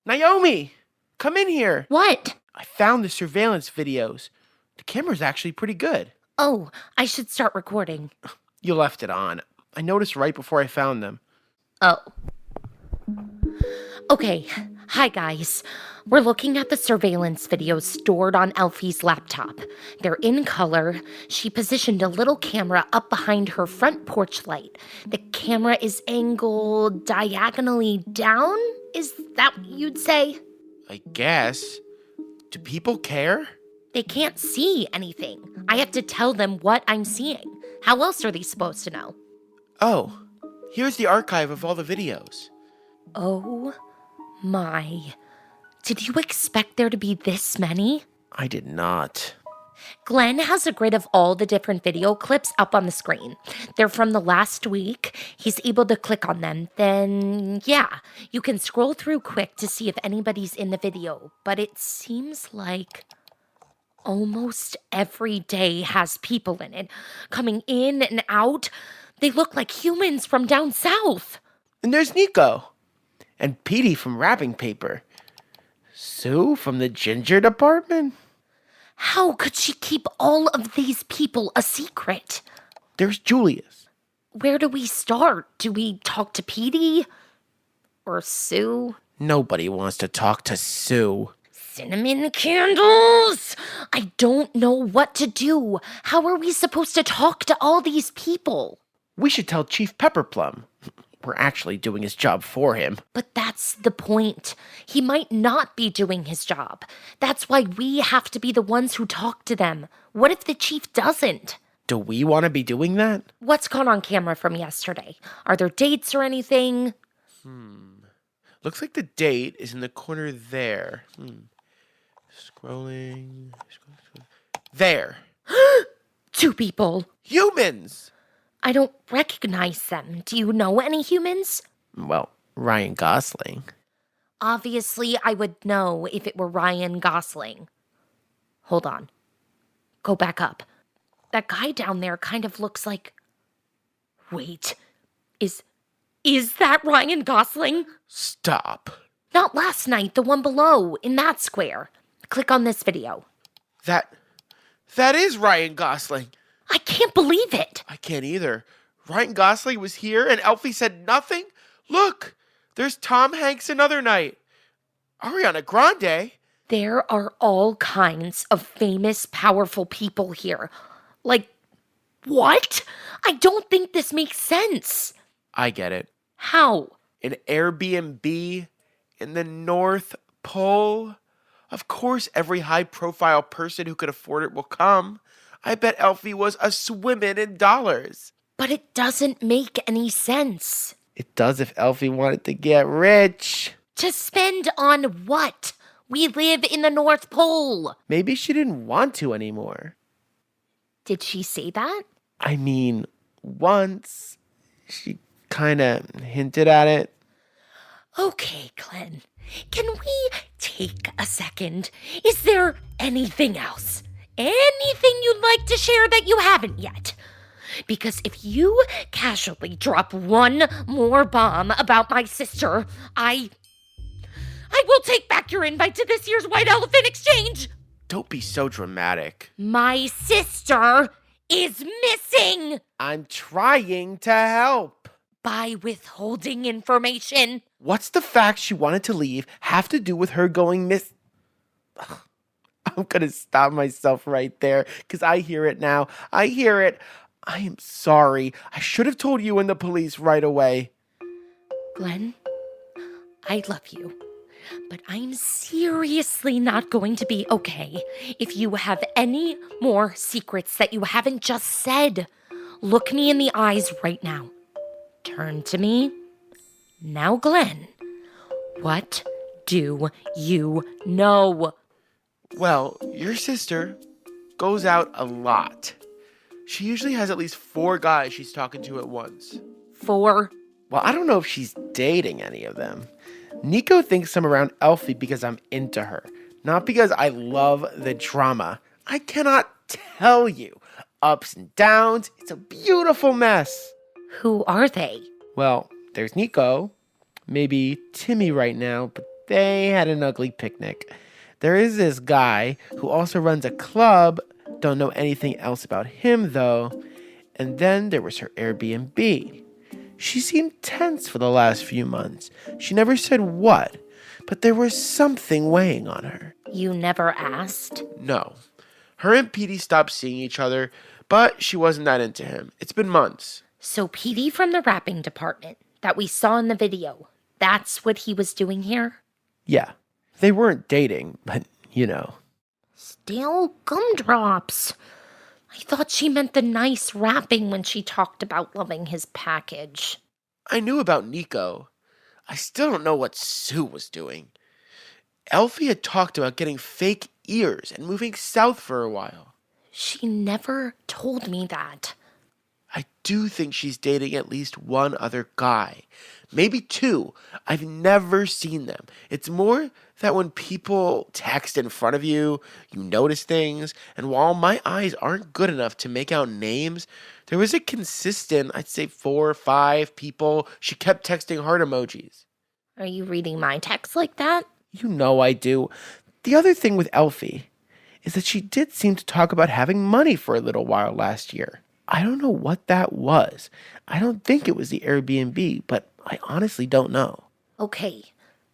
Naomi! Come in here! What? I found the surveillance videos. The camera's actually pretty good. Oh, I should start recording. You left it on. I noticed right before I found them. Oh. Okay, hi guys. We're looking at the surveillance videos stored on Elfie's laptop. They're in color. She positioned a little camera up behind her front porch light. The camera is angled diagonally down? Is that what you'd say? I guess. Do people care? They can't see anything. I have to tell them what I'm seeing. How else are they supposed to know? Oh, here's the archive of all the videos. Oh my. Did you expect there to be this many? I did not. Glenn has a grid of all the different video clips up on the screen. They're from the last week. He's able to click on them. Then, yeah, you can scroll through quick to see if anybody's in the video. But it seems like almost every day has people in it, coming in and out. They look like humans from down south. And there's Nico. And Petey from wrapping paper. Sue from the ginger department. How could she keep all of these people a secret? There's Julius. Where do we start? Do we talk to Petey? Or Sue? Nobody wants to talk to Sue. Cinnamon candles! I don't know what to do. How are we supposed to talk to all these people? We should tell Chief Pepperplum. We're actually doing his job for him. But that's the point. He might not be doing his job. That's why we have to be the ones who talk to them. What if the chief doesn't? Do we want to be doing that? What's caught on camera from yesterday? Are there dates or anything? Looks like the date is in the corner there. Scrolling. There. 2 people. Humans! I don't recognize them. Do you know any humans? Well, Ryan Gosling. Obviously, I would know if it were Ryan Gosling. Hold on. Go back up. That guy down there kind of looks like... Wait. Is that Ryan Gosling? Stop. Not last night, the one below, in that square. Click on this video. That is Ryan Gosling. I can't believe it. I can't either. Ryan Gosling was here and Elfy said nothing? Look, there's Tom Hanks another night. Ariana Grande. There are all kinds of famous, powerful people here. Like, what? I don't think this makes sense. I get it. How? An Airbnb in the North Pole? Of course every high-profile person who could afford it will come. I bet Elfy was a swimming in dollars. But it doesn't make any sense. It does if Elfy wanted to get rich. To spend on what? We live in the North Pole. Maybe she didn't want to anymore. Did she say that? I mean, once she kind of hinted at it. Okay, Glenn. Can we take a second? Is there anything else? Anything you'd like to share that you haven't yet? Because if you casually drop one more bomb about my sister, I will take back your invite to this year's White Elephant Exchange. Don't be so dramatic. My sister is missing. I'm trying to help. By withholding information. What's the fact she wanted to leave have to do with her going miss... I'm going to stop myself right there because I hear it now. I hear it. I am sorry. I should have told you and the police right away. Glenn, I love you, but I'm seriously not going to be okay if you have any more secrets that you haven't just said. Look me in the eyes right now. Turn to me. Now, Glenn, what do you know? Well, your sister goes out a lot. She usually has at least 4 guys she's talking to at once. 4? Well, I don't know if she's dating any of them. Nico thinks I'm around Elfy because I'm into her, not because I love the drama. I cannot tell you. Ups and downs. It's a beautiful mess. Who are they? Well, there's Nico. Maybe Timmy right now, but They had an ugly picnic. There is this guy who also runs a club. Don't know anything else about him, though. And then there was her Airbnb. She seemed tense for the last few months. She never said what, but there was something weighing on her. You never asked? No. Her and Petey stopped seeing each other, but she wasn't that into him. It's been months. So Petey from the wrapping department that we saw in the video, that's what he was doing here? Yeah. They weren't dating, but you know. Stale gumdrops. I thought she meant the nice wrapping when she talked about loving his package. I knew about Nico. I still don't know what Sue was doing. Elfy had talked about getting fake ears and moving south for a while. She never told me that. I do think she's dating at least one other guy. Maybe two. I've never seen them. It's more that when people text in front of you, you notice things. And while my eyes aren't good enough to make out names, there was a consistent, I'd say 4 or 5 people. She kept texting heart emojis. Are you reading my text like that? You know I do. The other thing with Elfy is that she did seem to talk about having money for a little while last year. I don't know what that was. I don't think it was the Airbnb, but I honestly don't know. Okay,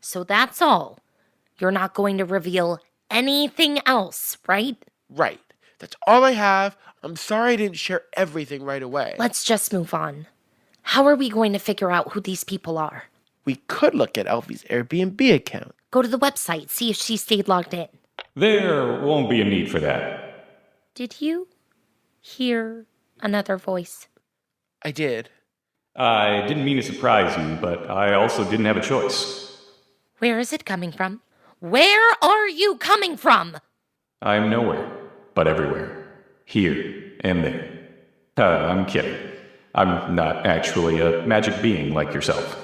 so that's all. You're not going to reveal anything else, right? Right. That's all I have. I'm sorry I didn't share everything right away. Let's just move on. How are we going to figure out who these people are? We could look at Elfie's Airbnb account. Go to the website, see if she stayed logged in. There won't be a need for that. Did you hear another voice? I did. I didn't mean to surprise you, but I also didn't have a choice. Where is it coming from? Where are you coming from? I'm nowhere, but everywhere. Here and there. I'm kidding. I'm not actually a magic being like yourself.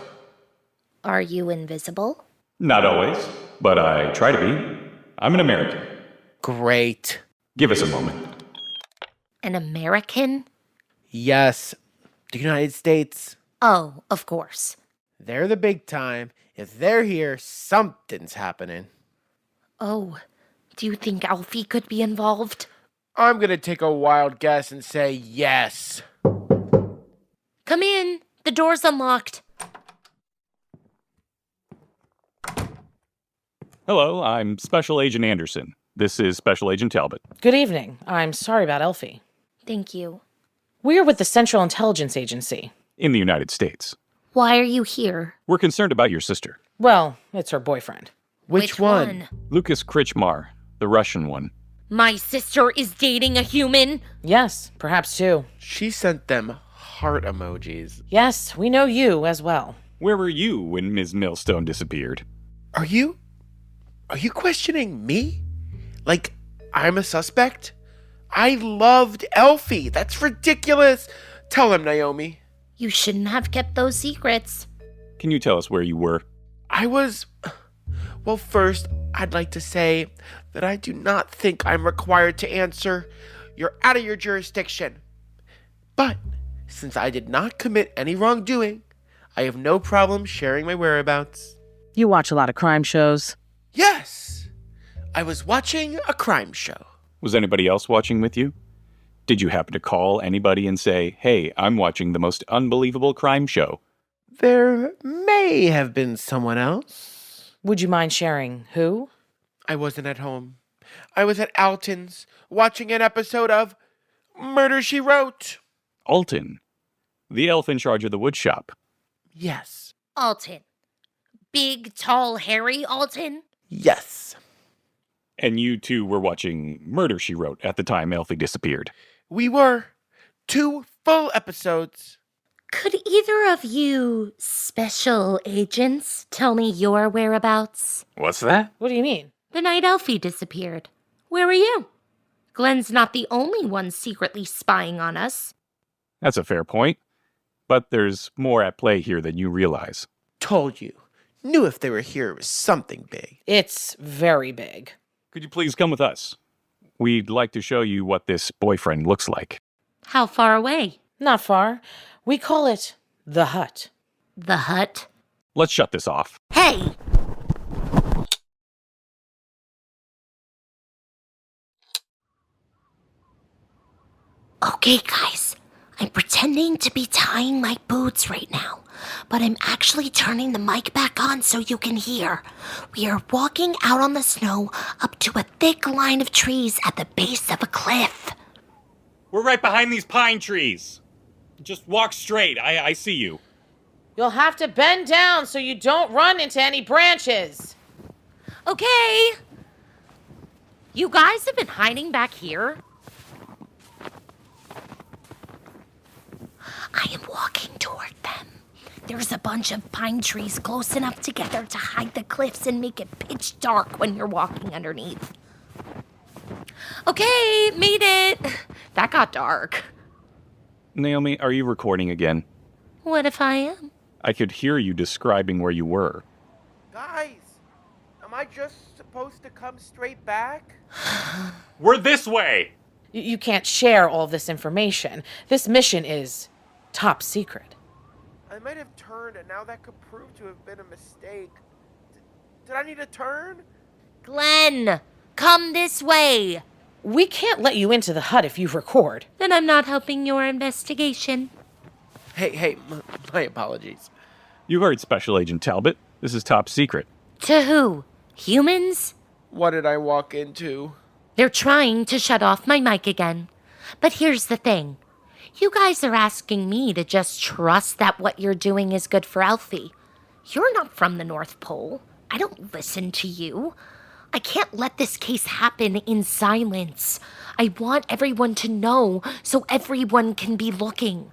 Are you invisible? Not always, but I try to be. I'm an American. Great. Give us a moment. An American? Yes. The United States. Oh, of course. They're the big time. If they're here, something's happening. Oh, do you think Elfy could be involved? I'm gonna take a wild guess and say yes. Come in. The door's unlocked. Hello, I'm Special Agent Anderson. This is Special Agent Talbot. Good evening. I'm sorry about Elfy. Thank you. We're with the Central Intelligence Agency. In the United States. Why are you here? We're concerned about your sister. Well, it's her boyfriend. Which one? Lucas Krichmar, the Russian one. My sister is dating a human? Yes, perhaps two. She sent them heart emojis. Yes, we know you as well. Where were you when Ms. Millstone disappeared? Are you questioning me? Like I'm a suspect? I loved Elfy. That's ridiculous. Tell him, Naomi. You shouldn't have kept those secrets. Can you tell us where you were? Well, first, I'd like to say that I do not think I'm required to answer. You're out of your jurisdiction. But since I did not commit any wrongdoing, I have no problem sharing my whereabouts. You watch a lot of crime shows. Yes, I was watching a crime show. Was anybody else watching with you? Did you happen to call anybody and say, hey, I'm watching the most unbelievable crime show? There may have been someone else. Would you mind sharing who? I wasn't at home. I was at Alton's watching an episode of Murder, She Wrote. Alton, the elf in charge of the wood shop. Yes. Alton. Big, tall, hairy Alton? Yes. And you two were watching Murder, She Wrote at the time Elfie disappeared. We were. 2 full episodes. Could either of you special agents tell me your whereabouts? What's that? What do you mean? The night Elfie disappeared. Where were you? Glenn's not the only one secretly spying on us. That's a fair point. But there's more at play here than you realize. Told you. Knew if they were here it was something big. It's very big. Could you please come with us? We'd like to show you what this boyfriend looks like. How far away? Not far. We call it the hut. The hut? Let's shut this off. Hey! Okay, guys, I'm pretending to be tying my boots right now, but I'm actually turning the mic back on so you can hear. We are walking out on the snow up to a thick line of trees at the base of a cliff. We're right behind these pine trees. Just walk straight. I see you. You'll have to bend down so you don't run into any branches. Okay. You guys have been hiding back here? I am walking toward them. There's a bunch of pine trees close enough together to hide the cliffs and make it pitch dark when you're walking underneath. Okay, made it. That got dark. Naomi, are you recording again? What if I am? I could hear you describing where you were. Guys, am I just supposed to come straight back? We're this way. You can't share all this information. This mission is top secret. I might have turned, and now that could prove to have been a mistake. Did I need to turn? Glenn, come this way. We can't let you into the hut if you record. Then I'm not helping your investigation. Hey, my apologies. You heard Special Agent Talbot. This is top secret. To who? Humans? What did I walk into? They're trying to shut off my mic again. But here's the thing. You guys are asking me to just trust that what you're doing is good for Elfy. You're not from the North Pole. I don't listen to you. I can't let this case happen in silence. I want everyone to know so everyone can be looking.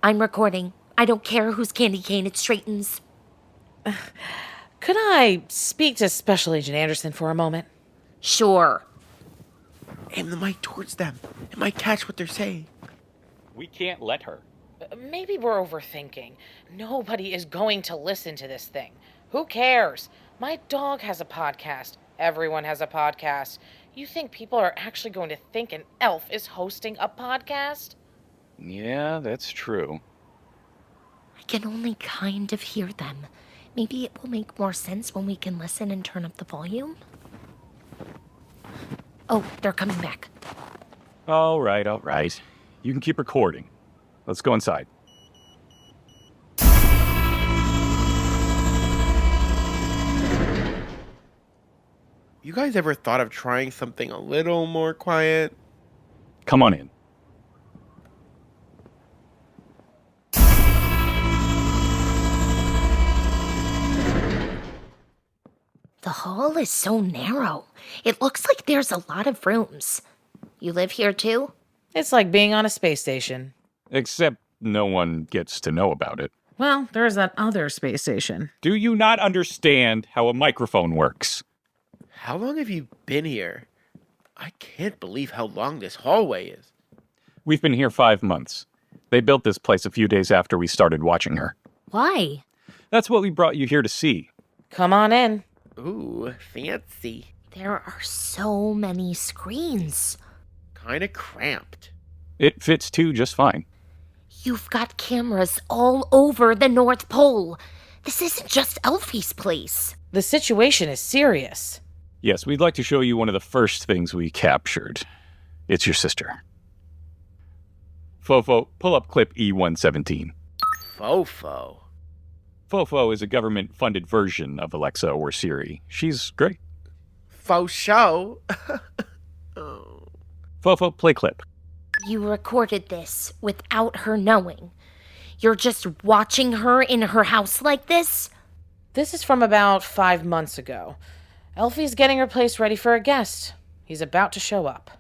I'm recording. I don't care whose candy cane it straightens. Could I speak to Special Agent Anderson for a moment? Sure. Aim the mic towards them. It might catch what they're saying. We can't let her. Maybe we're overthinking. Nobody is going to listen to this thing. Who cares? My dog has a podcast. Everyone has a podcast. You think people are actually going to think an elf is hosting a podcast? Yeah, that's true. I can only kind of hear them. Maybe it will make more sense when we can listen and turn up the volume. Oh, they're coming back. All right. You can keep recording. Let's go inside. You guys ever thought of trying something a little more quiet? Come on in. The hall is so narrow. It looks like there's a lot of rooms. You live here too? It's like being on a space station. Except no one gets to know about it. Well, there's that other space station. Do you not understand how a microphone works? How long have you been here? I can't believe how long this hallway is. We've been here 5 months. They built this place a few days after we started watching her. Why? That's what we brought you here to see. Come on in. Ooh, fancy. There are so many screens. Kinda cramped. It fits too just fine. You've got cameras all over the North Pole. This isn't just Elfie's place. The situation is serious. Yes, we'd like to show you one of the first things we captured. It's your sister. Fofo, pull up clip E117. Fofo. Fofo is a government-funded version of Alexa or Siri. She's great. Faux show. Oh. Fofo, play clip. You recorded this without her knowing. You're just watching her in her house like this? This is from about 5 months ago. Elfie's getting her place ready for a guest. He's about to show up.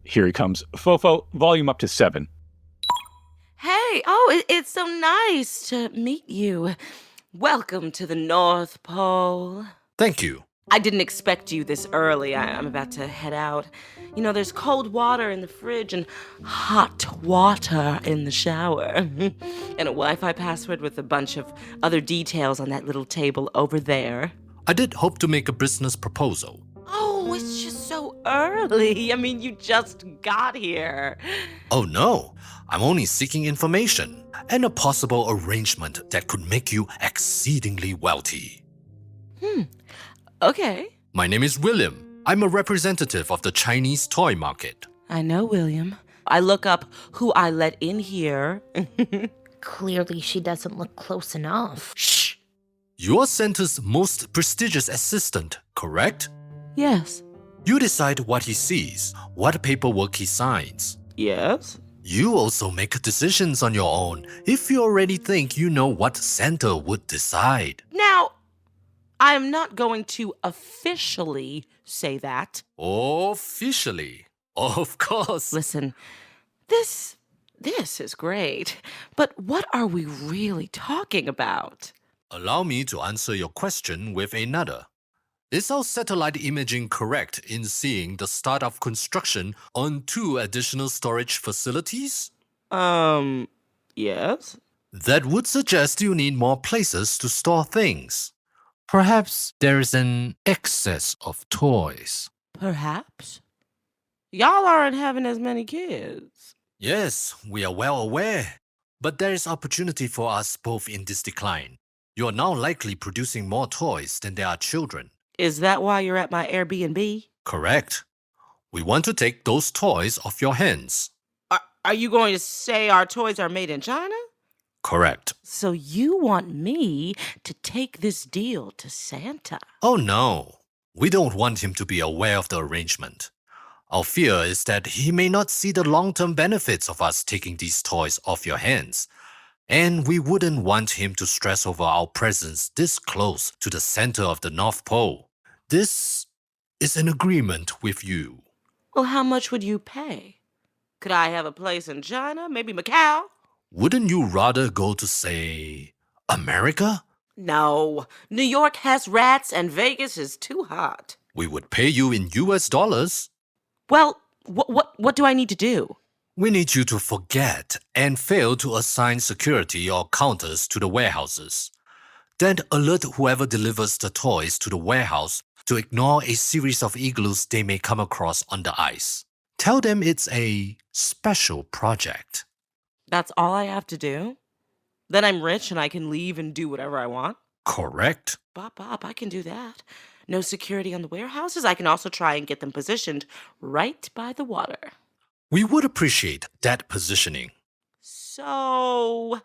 Here he comes. Fofo, volume up to 7. Hey, it's so nice to meet you. Welcome to the North Pole. Thank you. I didn't expect you this early. I'm about to head out. You know, there's cold water in the fridge and hot water in the shower. And a Wi-Fi password with a bunch of other details on that little table over there. I did hope to make a business proposal. Oh, it's just so early. I mean, you just got here. Oh no, I'm only seeking information and a possible arrangement that could make you exceedingly wealthy. Okay. My name is William. I'm a representative of the Chinese toy market. I know, William. I look up who I let in here. Clearly, she doesn't look close enough. Shh! You're Santa's most prestigious assistant, correct? Yes. You decide what he sees, what paperwork he signs. Yes. You also make decisions on your own if you already think you know what Santa would decide. Now, I am not going to officially say that. Officially. Of course. Listen, this is great. But what are we really talking about? Allow me to answer your question with another. Is our satellite imaging correct in seeing the start of construction on 2 additional storage facilities? Yes. That would suggest you need more places to store things. Perhaps there is an excess of toys. Perhaps. Y'all aren't having as many kids. Yes, we are well aware. But there is opportunity for us both in this decline. You are now likely producing more toys than there are children. Is that why you're at my Airbnb? Correct. We want to take those toys off your hands. Are you going to say our toys are made in China? Correct. So you want me to take this deal to Santa? Oh no. We don't want him to be aware of the arrangement. Our fear is that he may not see the long-term benefits of us taking these toys off your hands. And we wouldn't want him to stress over our presence this close to the center of the North Pole. This is an agreement with you. Well, how much would you pay? Could I have a place in China? Maybe Macau? Wouldn't you rather go to, say, America? No. New York has rats and Vegas is too hot. We would pay you in US dollars. Well, what do I need to do? We need you to forget and fail to assign security or counters to the warehouses. Then alert whoever delivers the toys to the warehouse to ignore a series of igloos they may come across on the ice. Tell them it's a special project. That's all I have to do? Then I'm rich and I can leave and do whatever I want? Correct. Bop, I can do that. No security on the warehouses. I can also try and get them positioned right by the water. We would appreciate that positioning. So,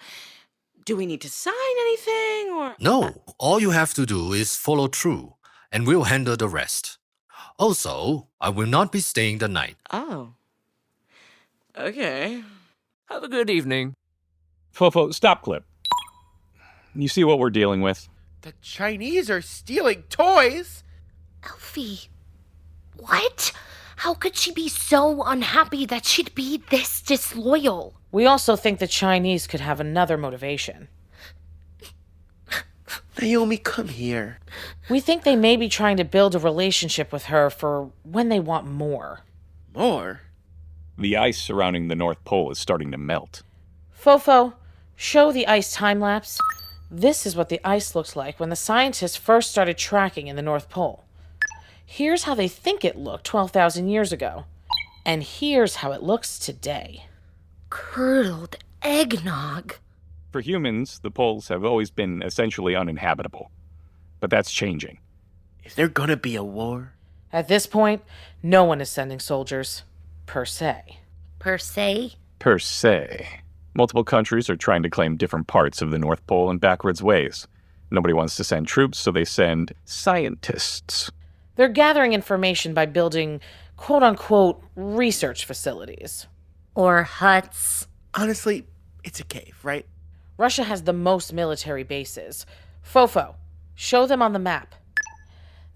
do we need to sign anything or? No, all you have to do is follow through, and we'll handle the rest. Also, I will not be staying the night. Oh. Okay. Have a good evening. Fofo, stop clip. You see what we're dealing with? The Chinese are stealing toys? Elfy, what? How could she be so unhappy that she'd be this disloyal? We also think the Chinese could have another motivation. Naomi, come here. We think they may be trying to build a relationship with her for when they want more. More? The ice surrounding the North Pole is starting to melt. Fofo, show the ice time lapse. This is what the ice looked like when the scientists first started tracking in the North Pole. Here's how they think it looked 12,000 years ago. And here's how it looks today. Curdled eggnog. For humans, the poles have always been essentially uninhabitable. But that's changing. Is there gonna be a war? At this point, no one is sending soldiers, per se. Per se? Per se. Multiple countries are trying to claim different parts of the North Pole in backwards ways. Nobody wants to send troops, so they send scientists. They're gathering information by building quote-unquote research facilities. Or huts. Honestly, it's a cave, right? Russia has the most military bases. Fofo, show them on the map.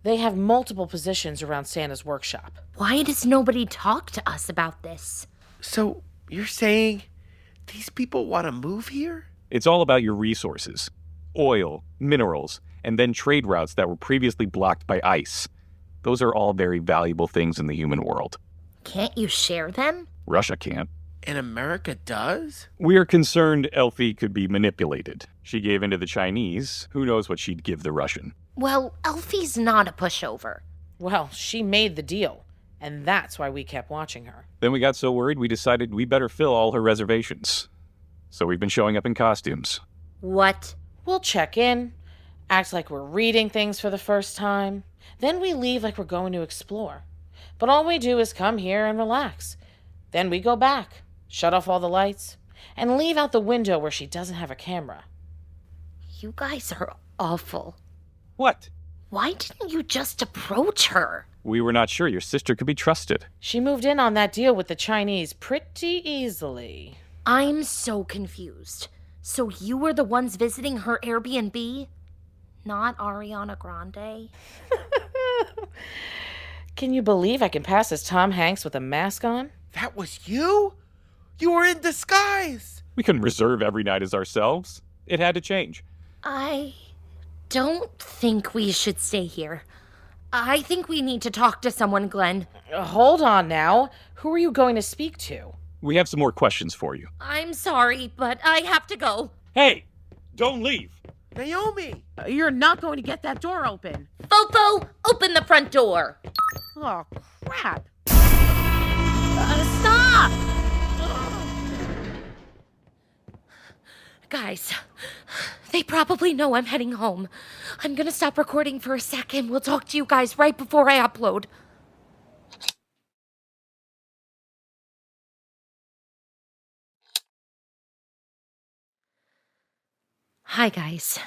They have multiple positions around Santa's workshop. Why does nobody talk to us about this? So, you're saying these people want to move here? It's all about your resources. Oil, minerals, and then trade routes that were previously blocked by ice. Those are all very valuable things in the human world. Can't you share them? Russia can't. And America does? We're concerned Elfy could be manipulated. She gave in to the Chinese. Who knows what she'd give the Russian? Well, Elfie's not a pushover. Well, she made the deal, and that's why we kept watching her. Then we got so worried we decided we better fill all her reservations. So we've been showing up in costumes. What? We'll check in, act like we're reading things for the first time. Then we leave like we're going to explore. But all we do is come here and relax. Then we go back, shut off all the lights, and leave out the window where she doesn't have a camera. You guys are awful. What? Why didn't you just approach her? We were not sure your sister could be trusted. She moved in on that deal with the Chinese pretty easily. I'm so confused. So you were the ones visiting her Airbnb? Not Ariana Grande? Can you believe I can pass as Tom Hanks with a mask on? That was you? You were in disguise! We couldn't reserve every night as ourselves. It had to change. I don't think we should stay here. I think we need to talk to someone, Glenn. Hold on now. Who are you going to speak to? We have some more questions for you. I'm sorry, but I have to go. Hey, don't leave. Naomi! You're not going to get that door open. Fofo, open the front door. Oh, crap. Stop! Guys, they probably know I'm heading home. I'm gonna stop recording for a second. We'll talk to you guys right before I upload. Hi, guys.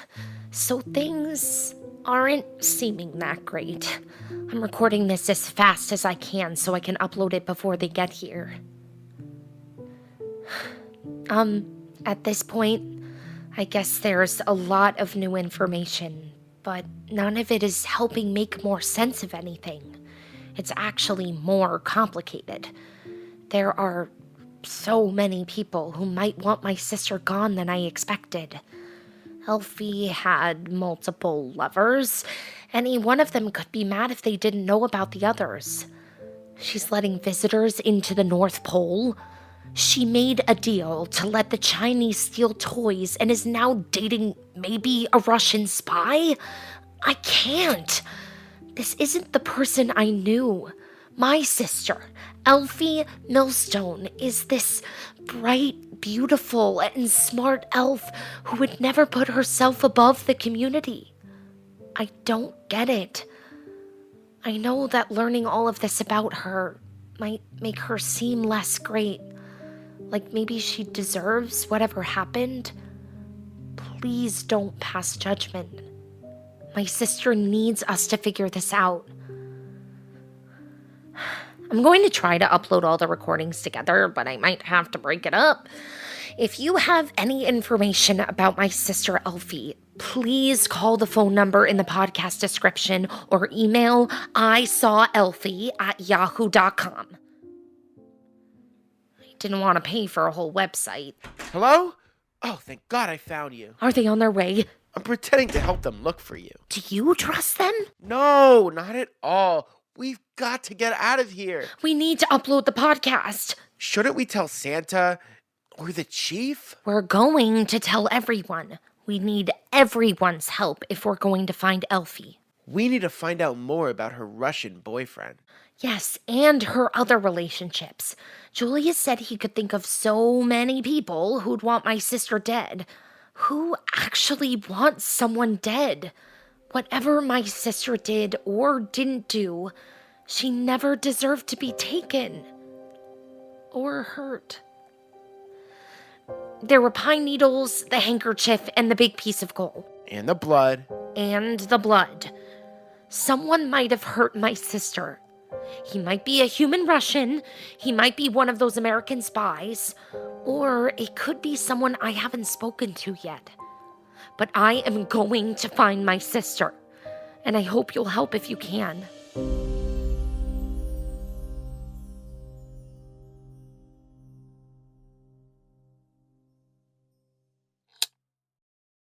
So things aren't seeming that great. I'm recording this as fast as I can so I can upload it before they get here. At this point, I guess there's a lot of new information, but none of it is helping make more sense of anything. It's actually more complicated. There are so many people who might want my sister gone than I expected. Elfy had multiple lovers. Any one of them could be mad if they didn't know about the others. She's letting visitors into the North Pole. She made a deal to let the Chinese steal toys and is now dating maybe a Russian spy? I can't. This isn't the person I knew. My sister, Elfy Millstone, is this bright, beautiful, and smart elf who would never put herself above the community. I don't get it. I know that learning all of this about her might make her seem less great. Like maybe she deserves whatever happened. Please don't pass judgment. My sister needs us to figure this out. I'm going to try to upload all the recordings together, but I might have to break it up. If you have any information about my sister Elfy, please call the phone number in the podcast description or email isawelfy@yahoo.com. I didn't want to pay for a whole website. Hello? Oh, thank God I found you. Are they on their way? I'm pretending to help them look for you. Do you trust them? No, not at all. We've got to get out of here. We need to upload the podcast. Shouldn't we tell Santa or the chief? We're going to tell everyone. We need everyone's help if we're going to find Elfy. We need to find out more about her Russian boyfriend. Yes, and her other relationships. Julius said he could think of so many people who'd want my sister dead. Who actually wants someone dead? Whatever my sister did or didn't do, she never deserved to be taken. Or hurt. There were pine needles, the handkerchief, and the big piece of coal. And the blood. And the blood. Someone might have hurt my sister. He might be a human Russian, he might be one of those American spies, or it could be someone I haven't spoken to yet. But I am going to find my sister, and I hope you'll help if you can.